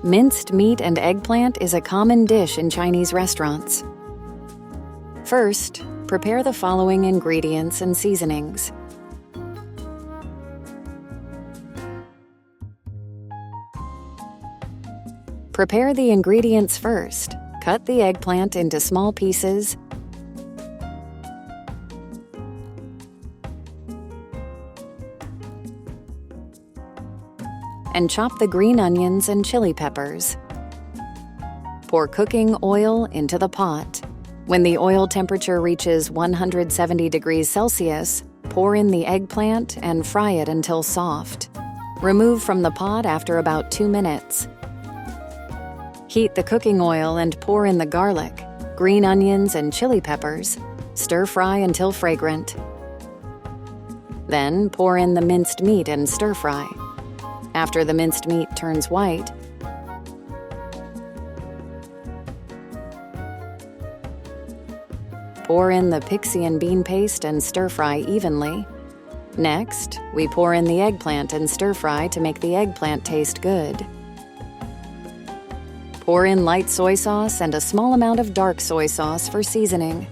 Minced meat and eggplant is a common dish in Chinese restaurants. First, prepare the following ingredients and seasonings. Prepare the ingredients first. Cut the eggplant into small pieces. And chop the green onions and chili peppers. Pour cooking oil into the pot. When the oil temperature reaches 170 degrees Celsius, pour in the eggplant and fry it until soft. Remove from the pot after about 2 minutes. Heat the cooking oil and pour in the garlic, green onions, and chili peppers. Stir fry until fragrant. Then pour in the minced meat and stir fry. After the minced meat turns white, pour in the pixie and bean paste and stir fry evenly. Next, we pour in the eggplant and stir fry to make the eggplant taste good. Pour in light soy sauce and a small amount of dark soy sauce for seasoning.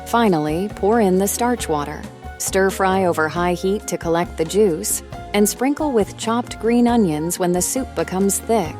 Finally, pour in the starch water. Stir fry over high heat to collect the juice, and sprinkle with chopped green onions when the soup becomes thick.